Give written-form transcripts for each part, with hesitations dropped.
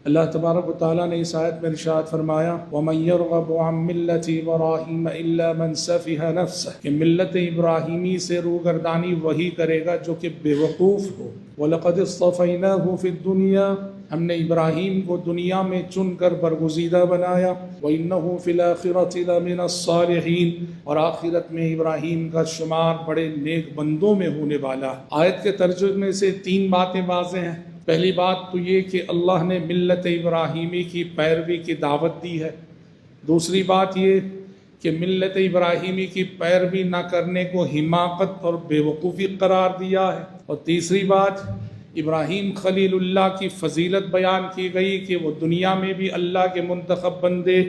اللہ تبارک و تعالیٰ نے اس آیت میں ارشاد فرمایا وَمَن يَرْغَبُ عَن مِّلَّةِ إِبْرَاهِيمَ إِلَّا مَن سَفِهَ نَفْسَهُ کہ ملت ابراہیمی سے روگردانی وہی کرے گا جو کہ بے وقوف ہو۔ وَلَقَدِ اصْطَفَيْنَاهُ فِي الدُّنْيَا ہم نے ابراہیم کو دنیا میں چن کر برگزیدہ بنایا۔ وَإِنَّهُ فِي الْآخِرَةِ لَمِنَ الصَّالِحِينَ اور آخرت میں ابراہیم کا شمار بڑے نیک بندوں میں ہونے والا۔ آیت کے ترجمے سے 3 باتیں واضح ہیں۔ پہلی بات تو یہ کہ اللہ نے ملت ابراہیمی کی پیروی کی دعوت دی ہے۔ دوسری بات یہ کہ ملت ابراہیمی کی پیروی نہ کرنے کو حماقت اور بے وقوفی قرار دیا ہے۔ اور تیسری بات ابراہیم خلیل اللہ کی فضیلت بیان کی گئی کہ وہ دنیا میں بھی اللہ کے منتخب بندے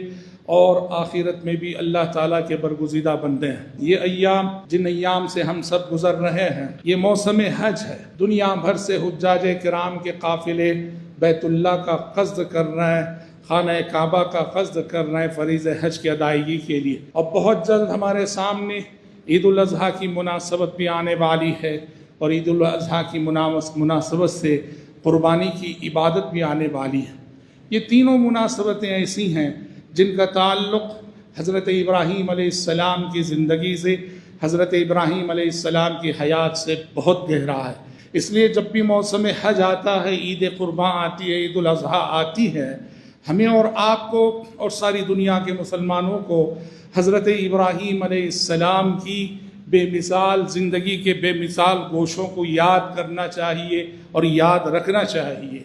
اور آخرت میں بھی اللہ تعالیٰ کے برگزیدہ بندے ہیں۔ یہ ایام جن ایام سے ہم سب گزر رہے ہیں یہ موسم حج ہے۔ دنیا بھر سے حجاج کرام کے قافلے بیت اللہ کا قصد کر رہے ہیں، خانہ کعبہ کا قصد کر رہے ہیں فریض حج کی ادائیگی کے لیے۔ اور بہت جلد ہمارے سامنے عید الاضحیٰ کی مناسبت بھی آنے والی ہے، اور عید الاضحیٰ کی مناسبت سے قربانی کی عبادت بھی آنے والی ہے۔ یہ تینوں مناسبتیں ایسی ہیں جن کا تعلق حضرت ابراہیم علیہ السلام کی زندگی سے، حضرت ابراہیم علیہ السلام کی حیات سے بہت گہرا ہے۔ اس لیے جب بھی موسم حج آتا ہے، عید قربان آتی ہے، عید الاضحیٰ آتی ہے، ہمیں اور آپ کو اور ساری دنیا کے مسلمانوں کو حضرت ابراہیم علیہ السلام کی بے مثال زندگی کے بے مثال گوشوں کو یاد کرنا چاہیے اور یاد رکھنا چاہیے۔